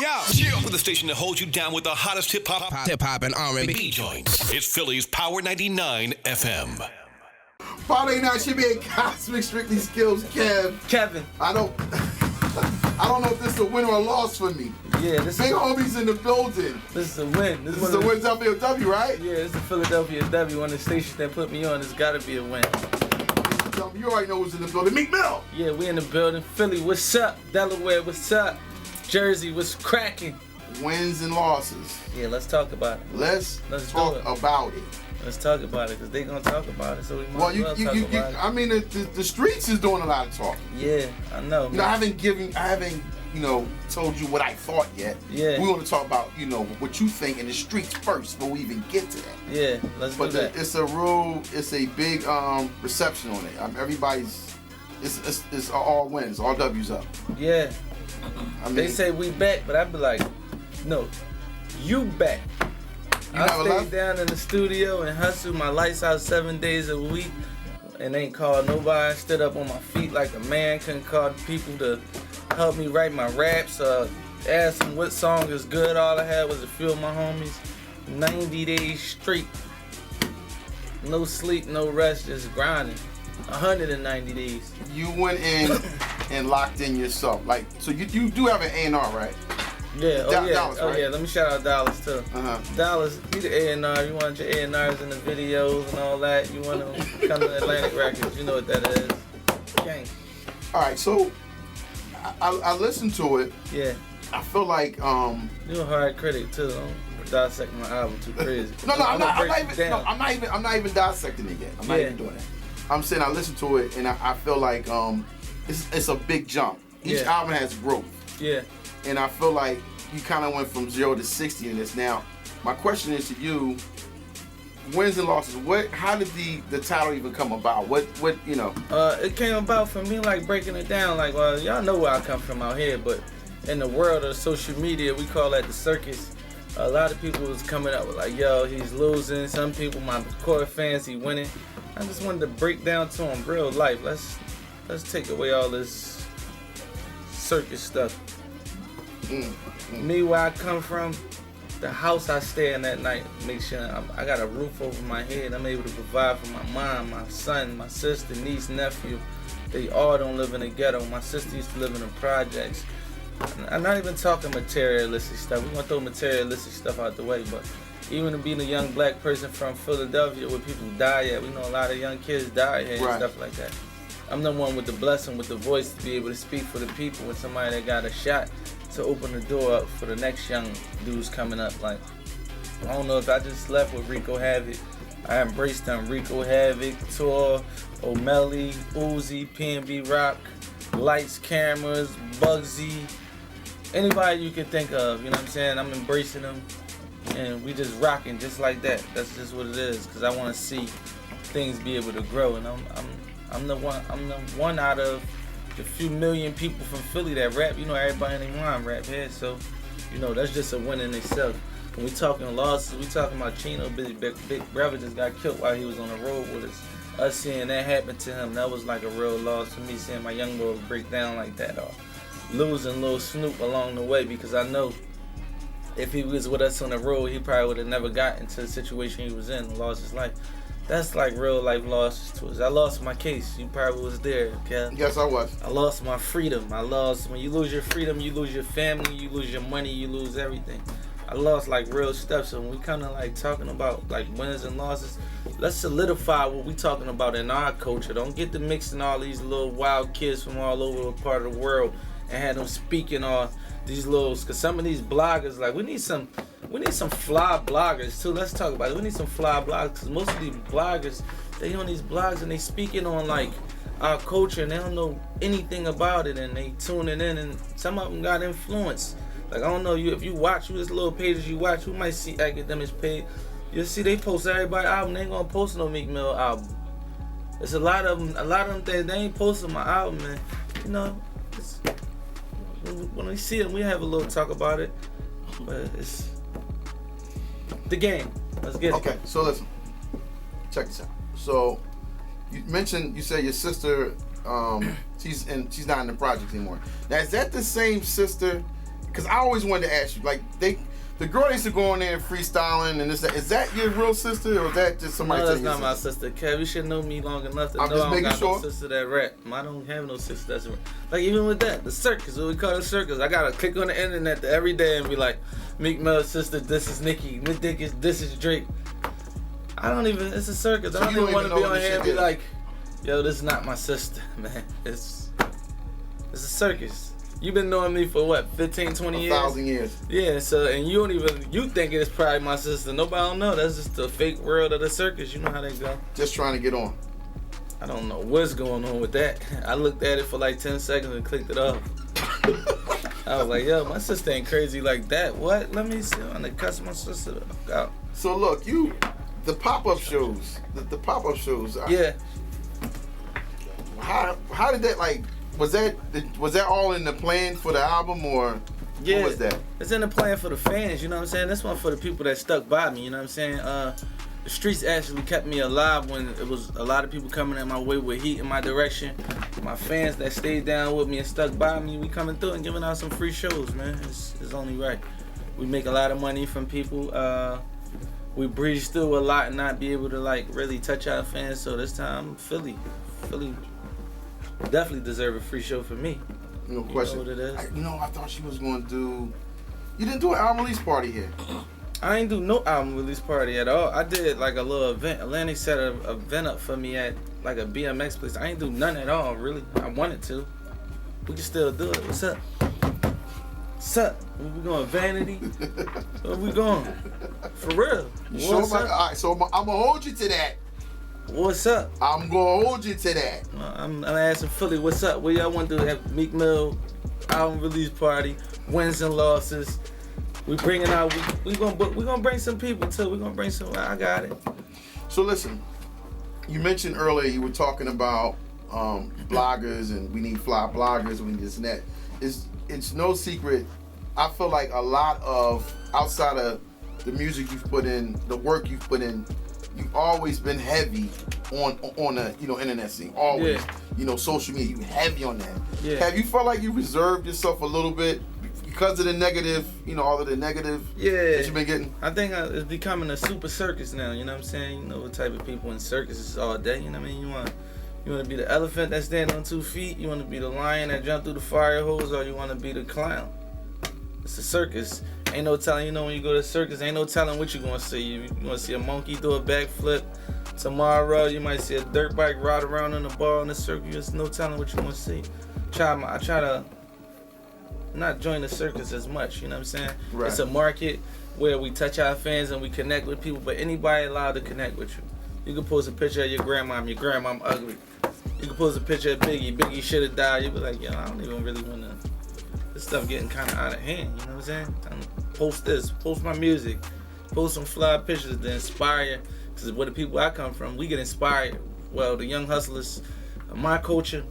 Yo, with the station that holds you down with the hottest hip hop and R&B joints. It's Philly's Power 99 FM. Friday night should be a Cosmic Strictly Skills, Kevin. I don't know if this is a win or a loss for me. Yeah, Big homies in the building. This is a win. This is a win, W, right? Yeah, it's the Philadelphia W. One of the stations that put me on. It's got to be a win. You already know who's in the building. Meek Mill. Yeah, we in the building. Philly, what's up? Delaware, what's up? Jersey, what's cracking? Wins and losses. Yeah, let's talk about it. Let's talk about it. Let's talk about it, because they going to talk about it, so we might talk about it. I mean, the streets is doing a lot of talking. Yeah, I know. I haven't told you what I thought yet. Yeah. We want to talk about, what you think in the streets first before we even get to that. Yeah, let's do that. It's a big reception on it. It's all wins, all W's up. Yeah. They say we back, but I'd be like, no, you back. I stayed down in the studio and hustled my lights out 7 days a week and ain't called nobody. Stood up on my feet like a man. Couldn't call people to help me write my raps. Ask them what song is good. All I had was a few of my homies. 90 days straight. No sleep, no rest, just grinding. 190 days. You went in and locked in yourself. So you do have an A&R, right? Yeah, Dallas, right? Yeah, let me shout out Dallas too. Dallas, he the A&R, you want your A&Rs in the videos and all that, you want to come to Atlantic Records, you know what that is. Gang. Alright, so I listened to it. Yeah. I feel like you're a hard critic too, don't dissect my album too crazy. I'm not even dissecting it yet. I'm not even doing it. I'm saying I listened to it and I feel like it's a big jump. Each album has growth. Yeah. And I feel like you kind of went from 0 to 60 in this. Now, my question is to you: wins and losses. How did the title even come about? It came about for me like breaking it down. Like, well, y'all know where I come from out here, but in the world of social media, we call that the circus. A lot of people was coming up with like, yo, he's losing. Some people, my core fans, he winning. I just wanted to break down to him real life. Let's take away all this circus stuff. Me, where I come from, the house I stay in at night, make sure I got a roof over my head. I'm able to provide for my mom, my son, my sister, niece, nephew. They all don't live in the ghetto. My sister used to live in the projects. I'm not even talking materialistic stuff. We're gonna throw materialistic stuff out the way, but even being a young black person from Philadelphia where people die at, we know a lot of young kids die here and stuff like that. I'm the one with the blessing, with the voice to be able to speak for the people, with somebody that got a shot to open the door up for the next young dudes coming up. Like, I don't know if I just left with Rico Havoc. I embraced them. Rico Havoc, Tor, O'Malley, Uzi, PNB Rock, Lights, Cameras, Bugsy, anybody you can think of, you know what I'm saying? I'm embracing them, and we just rocking just like that. That's just what it is, because I want to see things be able to grow, and I'm the one out of the few million people from Philly that rap. You know, everybody in their mind rap here, so that's just a win in itself. When we talking losses, we talking about Chino, Big Brother just got killed while he was on the road with us. Us seeing that happen to him, that was like a real loss for me, seeing my young boy break down like that, or losing Lil Snoop along the way, because I know if he was with us on the road, he probably would have never got into the situation he was in and lost his life. That's like real life losses to us. I lost my case. You probably was there, Kev. Yes, I was. I lost my freedom. When you lose your freedom, you lose your family, you lose your money, you lose everything. I lost like real stuff. So when we kind of like talking about like wins and losses, let's solidify what we talking about in our culture. Don't get to mixing all these little wild kids from all over the part of the world and have them speaking on these little, because some of these bloggers, like we need some fly bloggers too. Let's talk about it. We need some fly bloggers, because most of these bloggers, they on these blogs and they speaking on like our culture and they don't know anything about it, and they tuning in, and some of them got influence. Like, I don't know, if you watch who this little pages you watch, who might see Academics page, you'll see they post everybody's album. They ain't gonna post no Meek Mill album. There's a lot of them things they ain't posting my album, man. You know, when we see them, we have a little talk about it, but it's the game. Let's get it. Okay, so listen, check this out. So you said your sister, she's not in the project anymore. Now, is that the same sister because I always wanted to ask you, like the girl used to go in there freestyling and is that your real sister or is that just somebody? No, that's not my sister, Kev. You should know me long enough to know I don't got no sister that rap. I don't have no sister that's rap. Like even with that, the circus, what we call the circus, I gotta click on the internet every day and be like, Meek Mill's sister, this is Nicki, this is Drake. I don't even, it's a circus. So I don't even want to be on here and be like, yo, this is not my sister, man. It's a circus. You've been knowing me for what, 15, 20 years? 1,000 years. Yeah, so, and you think it's probably my sister. Nobody don't know. That's just the fake world of the circus. You know how they go. Just trying to get on. I don't know what's going on with that. I looked at it for like 10 seconds and clicked it off. I was like, yo, my sister ain't crazy like that. What? Let me see. I'm gonna cuss my sister out. So look, the pop-up shows, the pop-up shows. Yeah. How did that, like, was that all in the plan for the album or yeah, what was that? It's in the plan for the fans, you know what I'm saying? This one for the people that stuck by me, you know what I'm saying? The streets actually kept me alive when it was a lot of people coming at my way with heat in my direction. My fans that stayed down with me and stuck by me, we coming through and giving out some free shows, man. It's only right. We make a lot of money from people. We breeze through a lot and not be able to like really touch our fans. So this time, Philly definitely deserve a free show for me. No question. You know what it is? I thought she was going to do. You didn't do an album release party here. I ain't do no album release party at all. I did like a little event. Atlantic set an event up for me at like a BMX place. I ain't do none at all, really. I wanted to. We can still do it. What's up? What's up? Where we going? Vanity? Where we going? For real. What's up? All right, so I'm going to hold you to that. What's up? I'm going to hold you to that. I'm asking Philly, what's up? What y'all want to do? Have Meek Mill album release party, wins and losses. We bringing out, we gonna bring some people too. We gonna bring some, I got it. So listen, you mentioned earlier you were talking about bloggers and we need fly bloggers, we need this and that. It's no secret. I feel like a lot of, outside of the music you've put in, the work you've put in, you've always been heavy on the internet scene. Always. Yeah. Social media, you heavy on that. Yeah. Have you felt like you reserved yourself a little bit because of the negative, all of the negative that you've been getting? I think it's becoming a super circus now, you know what I'm saying? You know what type of people in circuses all day, you know what I mean? You want to be the elephant that stands on 2 feet, you want to be the lion that jumped through the fire hose, or you want to be the clown. It's a circus. Ain't no telling, when you go to a circus, ain't no telling what you're going to see. You're going to see a monkey do a backflip. Tomorrow, you might see a dirt bike ride around in the ball in the circus. There's no telling what you're going to see. I try to not join the circus as much, you know what I'm saying? Right. It's a market where we touch our fans and we connect with people, but anybody allowed to connect with you. You can post a picture of your grandma ugly. You can post a picture of Biggie should have died. You be like, I don't even really want to. This stuff getting kind of out of hand, you know what I'm saying? Post this, post my music, post some fly pictures to inspire. Because where the people I come from, we get inspired. Well, the young hustlers, my culture,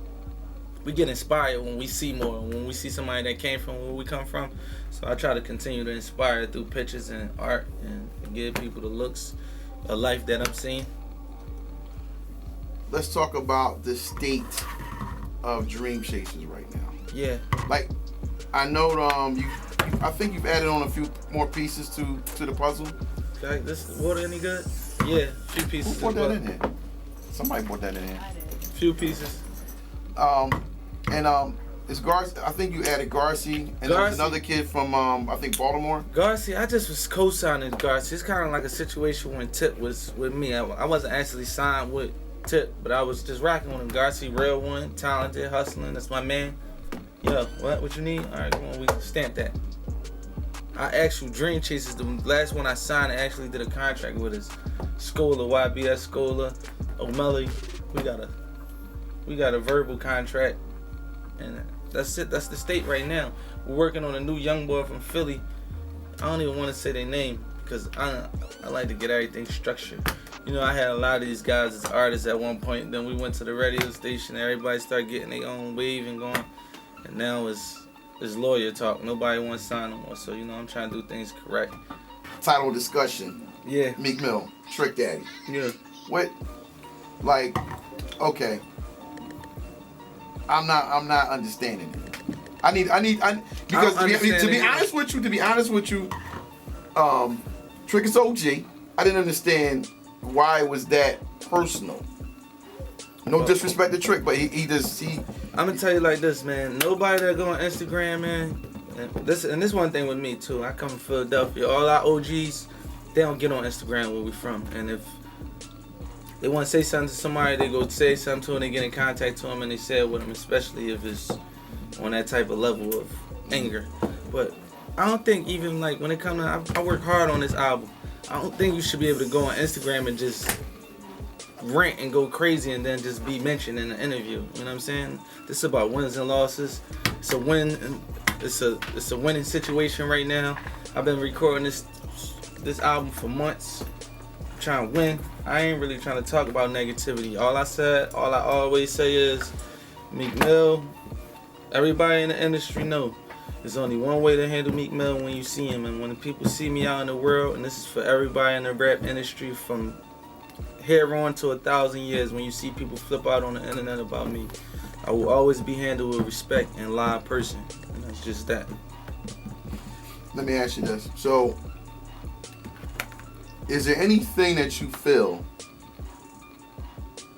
we get inspired when we see more, when we see somebody that came from where we come from. So I try to continue to inspire through pictures and art and give people the looks of life that I'm seeing. Let's talk about the state of Dream Chasers right now. Yeah. Like, I know I think you've added on a few more pieces to the puzzle. Like, this water any good? Yeah, a few pieces. Who put that in there? Somebody put that in there. Few pieces. It's Garci. I think you added Garci, and there was another kid from I think Baltimore. Garci, I just was co-signing Garci. It's kind of like a situation when Tip was with me. I wasn't actually signed with Tip, but I was just rocking with him. Garci, real one, talented, hustling. That's my man. Yo, what you need? All right, come on, we stamp that. Our actual Dream Chasers, the last one I signed, I actually did a contract with us. Scola, YBS Scola, O'Malley. We got a verbal contract, and that's it. That's the state right now. We're working on a new young boy from Philly. I don't even want to say their name because I like to get everything structured. I had a lot of these guys as artists at one point. Then we went to the radio station. Everybody started getting their own wave and going. And now it's lawyer talk. Nobody wants to sign no more. So, I'm trying to do things correct. Title discussion. Yeah. Meek Mill, Trick Daddy. Yeah. What? Like, okay. I'm not understanding it. I need because to be honest with you, Trick is OG. I didn't understand why it was that personal. No disrespect to Trick, but he I'm gonna tell you like this, man. Nobody that go on Instagram, man. And this one thing with me too. I come from Philadelphia. All our OGs, they don't get on Instagram where we from. And if they want to say something to somebody, they go say something to them, they get in contact to them, and they say it with them, especially if it's on that type of level of anger. But I don't think even like when it comes to, I work hard on this album. I don't think you should be able to go on Instagram and just rant and go crazy and then just be mentioned in an interview. You know what I'm saying? This is about wins and losses. It's a win. It's a winning situation right now. I've been recording this album for months. I'm trying to win. I ain't really trying to talk about negativity. All I always say is Meek Mill. Everybody in the industry know there's only one way to handle Meek Mill when you see him. And when people see me out in the world, and this is for everybody in the rap industry from here on to 1,000 years, when you see people flip out on the internet about me, I will always be handled with respect and live person. And that's just that. Let me ask you this. So, is there anything that you feel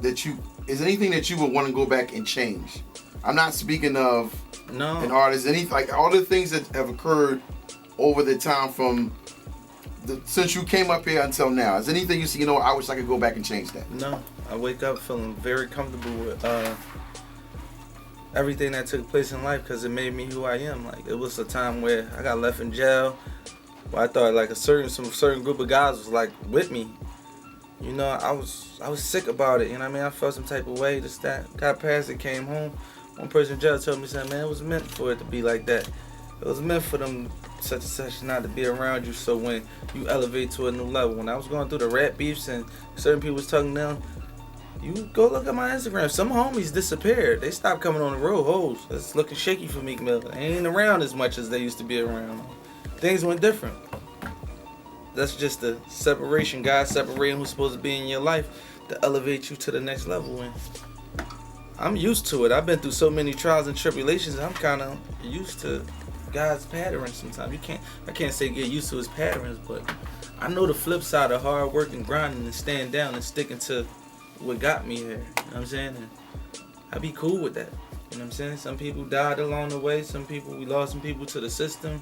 is anything that you would want to go back and change? I'm not speaking of an artist, like all the things that have occurred over the time from since you came up here until now. Is anything you see, I wish I could go back and change that? No. I wake up feeling very comfortable with everything that took place in life because it made me who I am. Like, it was a time where I got left in jail, where I thought like some certain group of guys was like with me. I was sick about it. You know what I mean? I felt some type of way. Just that got past it, came home. One person in jail told me, said, man, it was meant for it to be like that. It was meant for them such and such not to be around you. So when you elevate to a new level, when I was going through the rap beefs and certain people was talking down, you go look at my Instagram. Some homies disappeared. They stopped coming on the road. Hoes, it's looking shaky for Meek Mill. They ain't around as much as they used to be around. Things went different. That's just the separation. God separating who's supposed to be in your life to elevate you to the next level. And I'm used to it. I've been through so many trials and tribulations. I'm kind of used to God's patterns sometimes. I can't say get used to his patterns, but I know the flip side of hard work and grinding and staying down and sticking to what got me here. You know what I'm saying? And I be cool with that. You know what I'm saying? Some people died along the way. We lost some people to the system.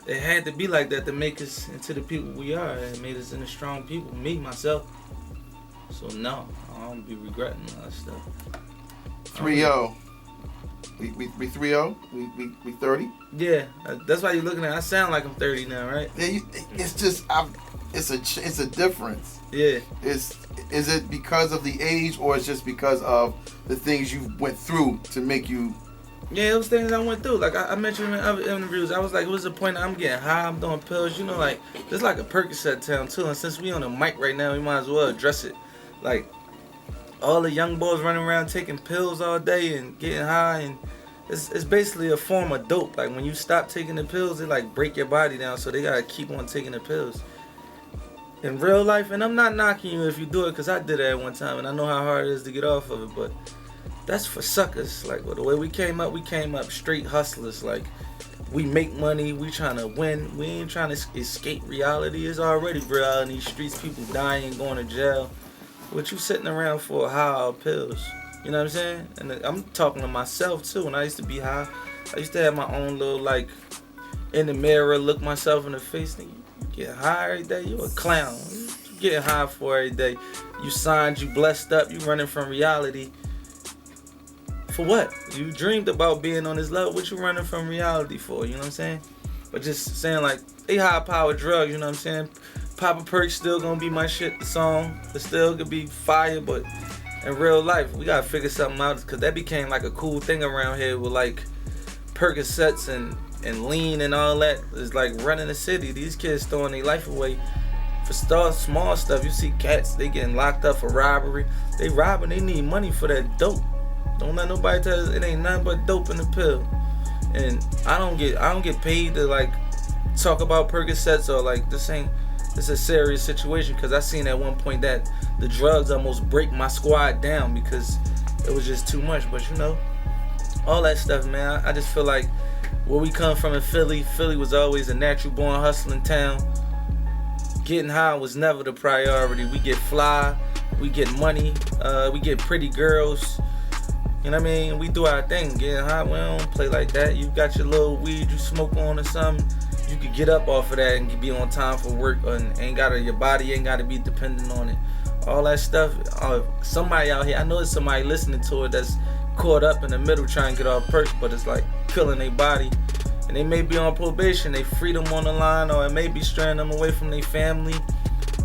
It had to be like that to make us into the people we are. It made us into strong people. Me, myself. So no, I don't be regretting all that stuff. 3-0. We 3-0? We 30? Yeah, that's why you're looking at. I sound like I'm 30 now, right? Yeah, it's just it's a difference. Yeah. Is it because of the age, or it's just because of the things you went through to make you? Yeah, it was things I went through. Like I mentioned in other interviews, I was like, what's the point? I'm getting high, I'm doing pills. Like there's like a Percocet town too. And since we on the mic right now, we might as well address it. Like all the young boys running around taking pills all day and getting high, and it's basically a form of dope. Like when you stop taking the pills, they like break your body down, so they gotta keep on taking the pills. In real life, and I'm not knocking you if you do it, because I did it at one time, and I know how hard it is to get off of it, but that's for suckers. Like, well, the way we came up straight hustlers. Like, we make money, we trying to win. We ain't trying to escape reality. It's already real in these streets, people dying, going to jail. What you sitting around for high pills? You know what I'm saying? And I'm talking to myself, too. When I used to be high, I used to have my own little, like, in the mirror, look myself in the face. You get high every day, you a clown. You getting high for every day. You signed, you blessed up, you running from reality. For what? You dreamed about being on this level. What you running from reality for? You know what I'm saying? But just saying, like, they high-powered drugs, you know what I'm saying? Papa Perk still gonna be my shit, the song. It still could be fire, but in real life, we gotta figure something out, because that became like a cool thing around here with like Percocets and lean and all that. It's like running the city. These kids throwing their life away for small stuff. You see cats, they getting locked up for robbery. They robbing, they need money for that dope. Don't let nobody tell us it ain't nothing but dope in the pill. And I don't get paid to like talk about Percocets or like this is a serious situation, because I seen at one point that the drugs almost break my squad down because it was just too much. But all that stuff, man. I just feel like where we come from in Philly was always a natural born hustling town. Getting high was never the priority. We get fly, we get money, we get pretty girls. You know what I mean? We do our thing. Getting high, we don't play like that. You got your little weed you smoke on or something. You could get up off of that and be on time for work, and your body ain't gotta be dependent on it. All that stuff. Somebody out here, I know there's somebody listening to it that's caught up in the middle trying to get off perks, but it's like killing their body. And they may be on probation, they freedom on the line, or it may be straying them away from their family,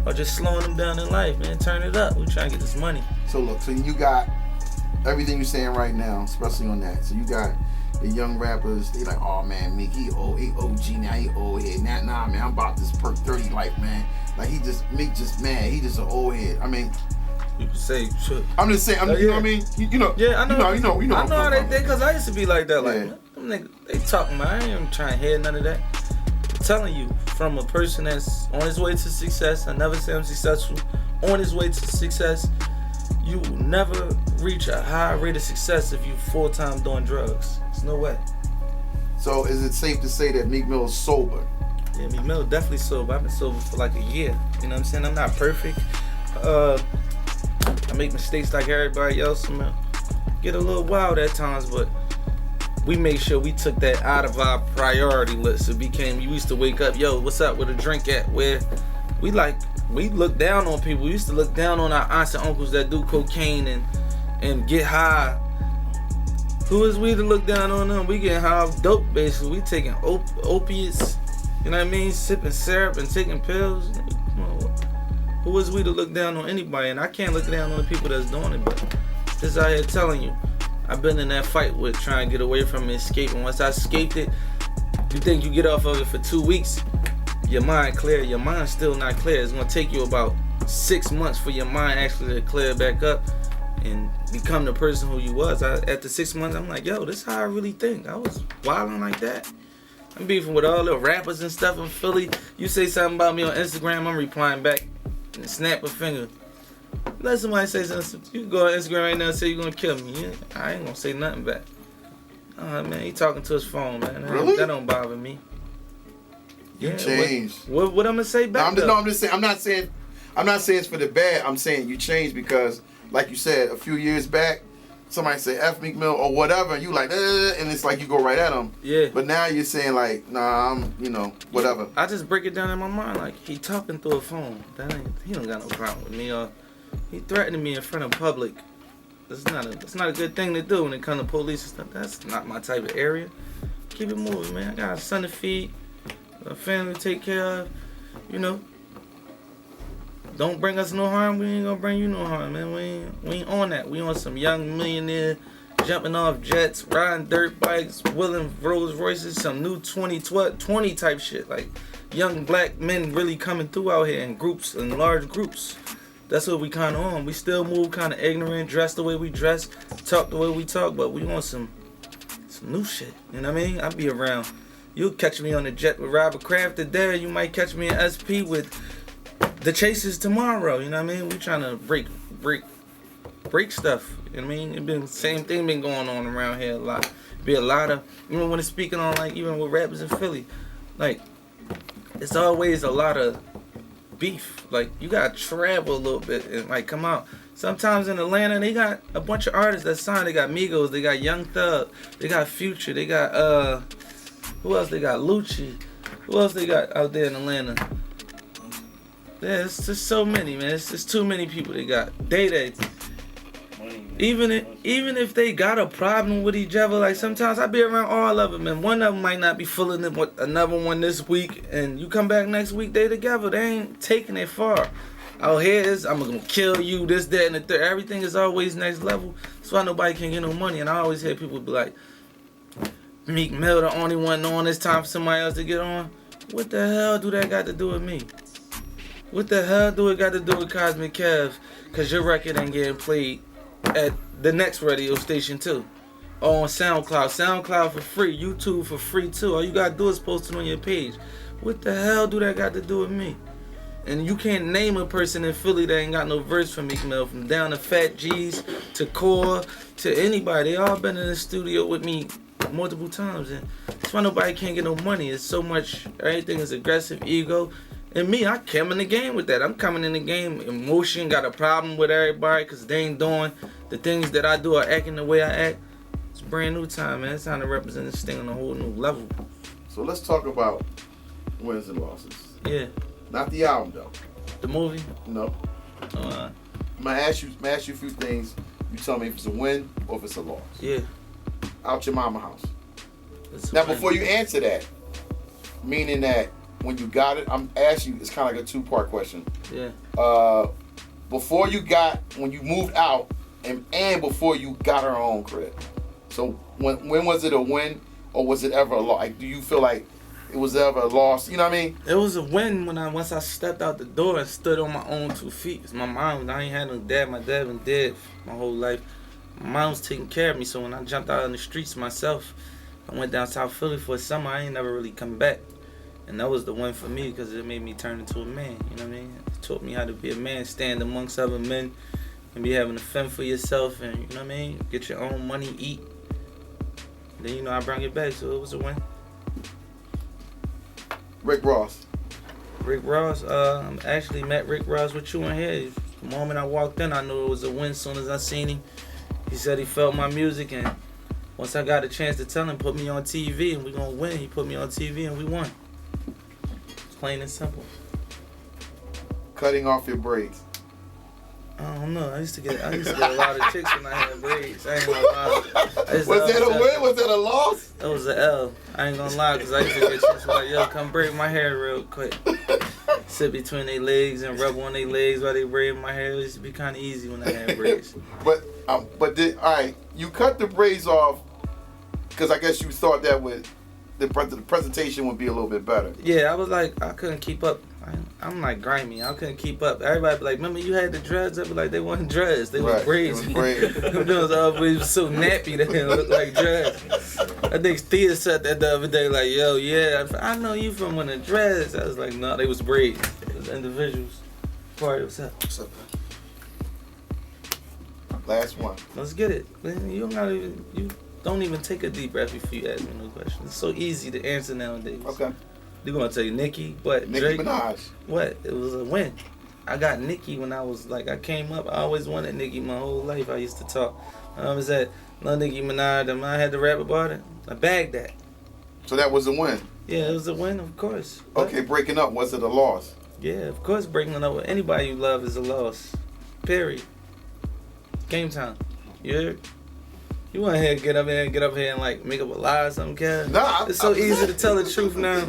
or just slowing them down in life, man. Turn it up. We trying to get this money. So look, so you got everything you're saying right now, especially on that. So you got the young rappers, they like, oh man, Meek, he OG now, he old head. Nah, man, I'm about this perk 30 life, man. Like Meek just mad, he just an old head. I mean, you can say shit. I'm just saying, you know what I mean? You know. Yeah, I know. You know I know how they think, because I used to be like that. Like, yeah. them niggas, they talking, man. I ain't even trying to hear none of that. I'm telling you, from a person that's on his way to success, I never say I'm successful, on his way to success, you will never reach a high rate of success if you full-time doing drugs. There's no way. So is it safe to say that Meek Mill is sober? Yeah, Meek Mill definitely sober. I've been sober for like a year. You know what I'm saying? I'm not perfect. I make mistakes like everybody else. Man. Get a little wild at times, but we make sure we took that out of our priority list. It became, you used to wake up, yo, what's up, where the drink at? Where we look down on people. We used to look down on our aunts and uncles that do cocaine and get high. Who is we to look down on them? We getting high off dope, basically. We taking opiates, you know what I mean? Sipping syrup and taking pills. Come on. Who is we to look down on anybody? And I can't look down on the people that's doing it, but just out here telling you, I've been in that fight with trying to get away from it, escaping. Once I escaped it, you think you get off of it for 2 weeks, your mind clear. Your mind's still not clear. It's gonna take you about 6 months for your mind actually to clear back up and become the person who you was. After 6 months, I'm like, yo, this is how I really think. I was wilding like that. I'm beefing with all the rappers and stuff in Philly. You say something about me on Instagram, I'm replying back and snap a finger. Let somebody say something. You can go on Instagram right now and say you're gonna kill me. I ain't gonna say nothing back. Man, he talking to his phone, man. Really? That don't bother me. You changed. What I'm gonna say back? I'm just saying. I'm not saying it's for the bad. I'm saying you changed because, like you said, a few years back, somebody say F Meek Mill or whatever, and you like, and it's like you go right at him. Yeah. But now you're saying like, nah, I'm, whatever. I just break it down in my mind like he talking through a phone. He don't got no problem with me. Or he threatening me in front of public. It's not a good thing to do when it comes to police and stuff. That's not my type of area. Keep it moving, man. I got a son to feed, a family to take care of. Don't bring us no harm. We ain't gonna bring you no harm, man. We ain't on that. We on some young millionaire jumping off jets, riding dirt bikes, wheeling Rolls Royces, some new 20 type shit. Like young black men really coming through out here in groups, in large groups. That's what we kind of on. We still move kind of ignorant, dress the way we dress, talk the way we talk, but we want some new shit. You know what I mean? I be around. You'll catch me on the jet with Robert Kraft today. You might catch me in SP with the Chasers tomorrow. You know what I mean? We trying to break stuff. You know what I mean? It been same thing been going on around here a lot. Be a lot of, even when it's speaking on like even with rappers in Philly, like it's always a lot of beef. Like you gotta travel a little bit and like come out. Sometimes in Atlanta they got a bunch of artists that signed. They got Migos, they got Young Thug, they got Future, they got who else? They got Lucci. Who else they got out there in Atlanta? Yeah, it's just so many, man. It's just too many people they got. Day. Even if they got a problem with each other, like sometimes I be around all of them, and one of them might not be feeling it with another one this week, and you come back next week, they together. They ain't taking it far. Out here is, I'm gonna kill you, this, that, and the third. Everything is always next level. That's why nobody can get no money. And I always hear people be like, Meek Mill the only one knowing it's time for somebody else to get on. What the hell do that got to do with me? What the hell do it got to do with Cosmic Kev? Cause your record ain't getting played at the next radio station too. Or on SoundCloud for free, YouTube for free too. All you gotta do is post it on your page. What the hell do that got to do with me? And you can't name a person in Philly that ain't got no verse from Meek Mill, from down to Fat G's to Core to anybody. They all been in the studio with me multiple times, and that's why nobody can't get no money. It's so much, everything is aggressive, ego. And me, I came in the game with that. I'm coming in the game, emotion, got a problem with everybody because they ain't doing the things that I do or acting the way I act. It's a brand new time, man. It's time to represent this thing on a whole new level. So let's talk about wins and losses. Yeah. Not the album, though. The movie? No. I'm gonna ask you a few things. You tell me if it's a win or if it's a loss. Yeah. Out your mama house. Now, before you answer that, meaning that when you got it, I'm asking you, it's kind of like a two-part question. Yeah. Before when you moved out, and before you got her own crib. So when was it a win, or was it ever a loss? Like, do you feel like it was ever a loss? You know what I mean? It was a win once I stepped out the door and stood on my own 2 feet. 'Cause my mom, I ain't had no dad. My dad been dead my whole life. My mom was taking care of me, so when I jumped out on the streets myself, I went down South Philly for a summer. I ain't never really come back. And that was the win for me because it made me turn into a man. You know what I mean? It taught me how to be a man, stand amongst other men, and be having to fend for yourself, and you know what I mean? Get your own money, eat. Then, I brought it back, so it was a win. Rick Ross. Rick Ross, actually met Rick Ross with you in here. The moment I walked in, I knew it was a win as soon as I seen him. He said he felt my music, and once I got a chance to tell him, put me on TV and we gonna win, he put me on TV and we won. Plain and simple. Cutting off your braids. I don't know. I used to get a lot of chicks when I had braids. I ain't gonna lie. Was that a win? Was that a loss? That was an L. I ain't gonna lie, because I used to get chicks like, yo, come braid my hair real quick. Sit between their legs and rub on their legs while they braid my hair. It used to be kind of easy when I had braids. All right, you cut the braids off because I guess you thought that the presentation would be a little bit better. Yeah, I was like, I couldn't keep up. I'm like grimy. I couldn't keep up. Everybody be like, remember you had the dreads? I'd be like, they wasn't dreads. They were braids. It was so nappy that it looked like dreads. I think Thea said that the other day, like, yo, yeah, I know you from when the dreads. I was like, no, they was braids. It was individuals. Party, what's up? What's up, man? Last one. Let's get it. Man, you don't even take a deep breath before you ask me no questions. It's so easy to answer nowadays. Okay. They're gonna tell you Nicki, but Nicki Drake, Minaj. What? It was a win. I got Nicki when I was like, I came up. I always wanted Nicki my whole life. I used to talk. I always said, no Nicki Minaj, and I had to rap about it. I bagged that. So that was a win. Yeah, it was a win, of course. Okay, breaking up, was it a loss? Yeah, of course, breaking up with anybody you love is a loss. Period. Game time. You heard? You want to get up here and like make up a lie or something, Kev? Nah, it's so easy to tell the truth now.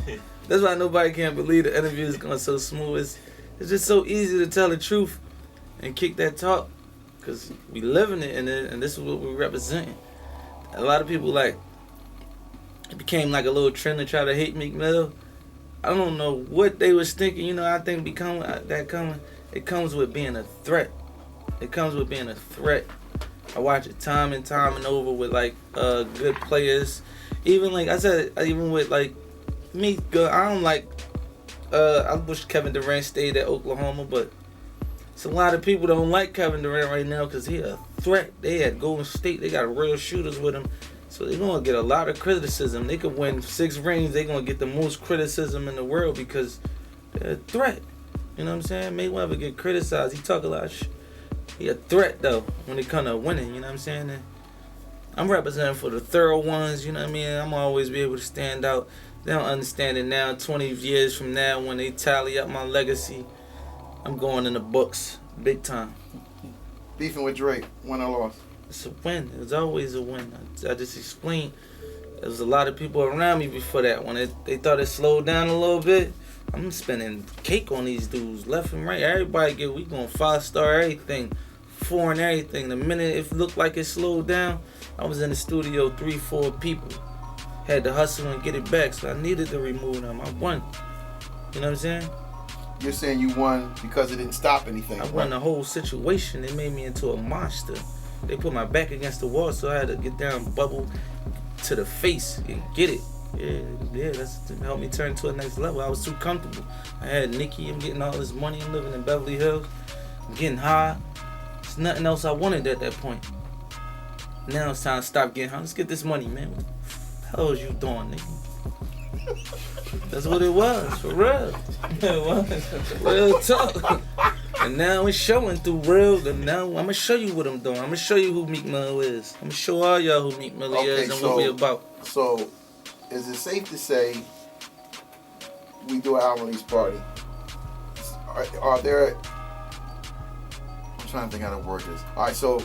That's why nobody can't believe the interview is going so smooth. It's just so easy to tell the truth and kick that talk, because we living it, and this is what we representing. A lot of people like, it became like a little trend to try to hate Meek Mill. I don't know what they was thinking. I think it comes with being a threat. It comes with being a threat. I watch it time and time and over with like good players. Even like I said, even with like me, I don't like. I wish Kevin Durant stayed at Oklahoma, but it's a lot of people don't like Kevin Durant right now because he a threat. They at Golden State, they got real shooters with him, so they're gonna get a lot of criticism. They could win 6 rings, they're gonna get the most criticism in the world because they're a threat. You know what I'm saying? Mayweather get criticized. He talk a lot of shit. He a threat though when it come to winning. You know what I'm saying? And I'm representing for the thorough ones. You know what I mean? I'm always be able to stand out. They don't understand it now. 20 years from now, when they tally up my legacy, I'm going in the books big time. Beefing with Drake, win or loss? It's a win. It's always a win. I just explained. There was a lot of people around me before that. When they thought it slowed down a little bit, I'm spending cake on these dudes left and right. Everybody we going 5-star everything, 4 and everything. The minute it looked like it slowed down, I was in the studio 3-4 people. Had to hustle and get it back, so I needed to remove them. I won. You know what I'm saying? You're saying you won because it didn't stop anything. I won the whole situation. They made me into a monster. They put my back against the wall, so I had to get down, bubble to the face and get it. Yeah, that's to help me turn to a next level. I was too comfortable. I had Nicki, I'm getting all this money, I'm living in Beverly Hills, I'm getting high. There's nothing else I wanted at that point. Now it's time to stop getting high. Let's get this money, man. What the hell is you doing, nigga? That's what it was, for real. It was real talk. And now it's showing through real. And now I'm gonna show you what I'm doing. I'm gonna show you who Meek Mill is. I'm gonna show all y'all who Meek Mill is and what we about. So, is it safe to say we do an album release party? Are there? I'm trying to think how to word this. All right, so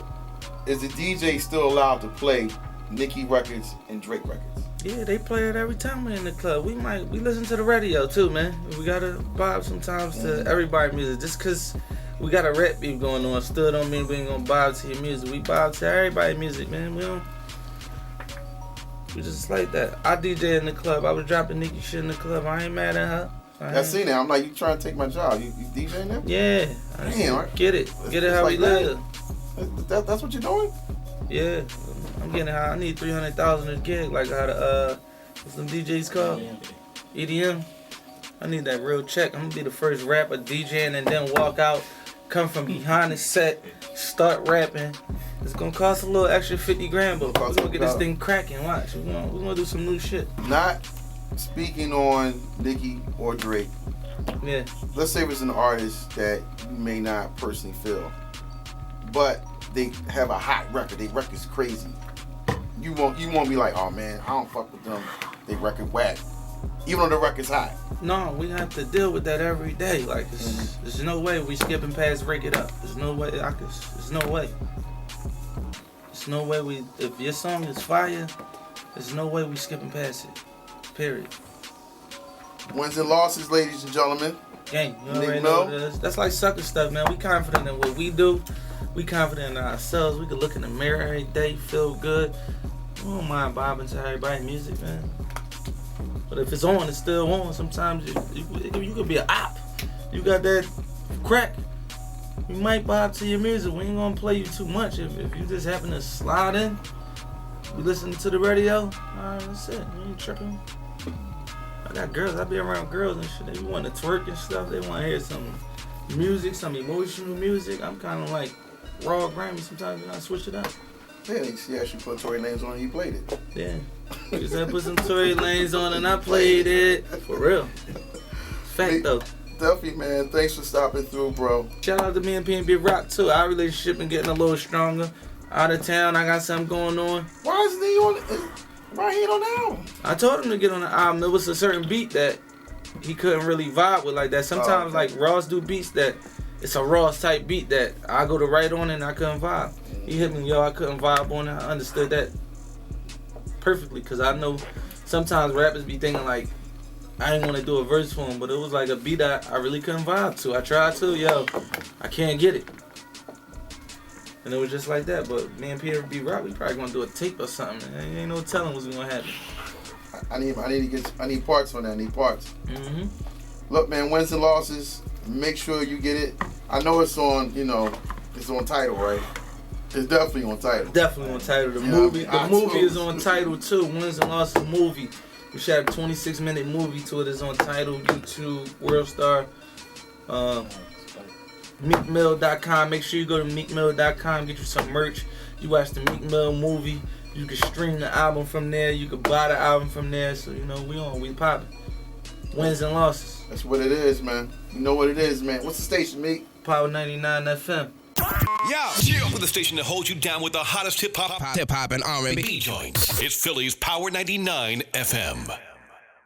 is the DJ still allowed to play Nicki records and Drake records? Yeah, they play it every time we're in the club. We listen to the radio too, man. We gotta vibe sometimes to everybody's music. Just cause we got a rap beef going on still don't mean we ain't gonna vibe to your music. We vibe to everybody's music, man. We just like that. I DJ in the club. I was dropping Nicki shit in the club. I ain't mad at her. I seen that. I'm like, you trying to take my job? You DJing there? Yeah. Damn, get it how like we live. That's what you're doing? Yeah. I'm getting high. I need 300,000 a gig, like how the what's them DJs called? EDM. I need that real check. I'm gonna be the first rapper DJing and then walk out, come from behind the set, start rapping. It's gonna cost a little extra 50 grand, but we're gonna get this thing cracking. Watch, we're gonna do some new shit. Not speaking on Nicki or Drake. Yeah. Let's say it's an artist that you may not personally feel, but they have a hot record. Their record's crazy. You won't be like, oh man, I don't fuck with them. They record whack, even though the record's hot. No, we have to deal with that every day. Like, there's no way we skipping past break it up. There's no way. There's no way. There's no way we. If your song is fire, there's no way we skipping past it. Period. Wins and losses, ladies and gentlemen. Gang, you already know what it is. That's like sucker stuff, man. We confident in what we do. We confident in ourselves. We can look in the mirror every day, feel good. We don't mind bobbing to everybody's music, man. But if it's on, it's still on. Sometimes you could be an op. You got that crack. You might bob to your music. We ain't gonna play you too much. If you just happen to slide in, you listen to the radio, alright, that's it. You ain't tripping. I got girls. I be around girls and shit. They want to twerk and stuff. They want to hear some music, some emotional music. I'm kind of like raw Grammy. Sometimes you gotta switch it up. Yeah, you actually put Tory Lanez on and you played it. Yeah. You said put some Tory Lanez on and I played it. For real. Fact though. Duffy, man, thanks for stopping through, bro. Shout out to me and PNB Rock too. Our relationship been getting a little stronger. Out of town, I got something going on. Why isn't he on? Why he ain't on the album? I told him to get on the album. There was a certain beat that he couldn't really vibe with like that. Sometimes like Ross do beats that it's a Ross type beat that I go to write on and I couldn't vibe. He hit me, I couldn't vibe on it. I understood that perfectly because I know sometimes rappers be thinking like I didn't want to do a verse for him, but it was like a beat that I really couldn't vibe to. I tried to, I can't get it. And it was just like that. But me and Peter B. Rock, we probably gonna do a tape or something. Ain't no telling what's gonna happen. I need parts on that. I need parts. Mm-hmm. Look, man, wins and losses. Make sure you get it. I know it's on. It's on Tidal, right? It's definitely on Tidal. Definitely on Tidal. The movie is on Tidal too. Wins and losses movie. We shot a 26-minute movie to it. It's on Tidal, YouTube, WorldStar, meekmill.com. Make sure you go to meekmill.com, get you some merch. You watch the Meek Mill movie. You can stream the album from there. You can buy the album from there. So, we popping. Wins and losses. That's what it is, man. You know what it is, man. What's the station, Meek? Power 99 FM. Yo, cheer up with the station that holds you down with the hottest hip hop and R&B joints. It's Philly's Power 99 FM.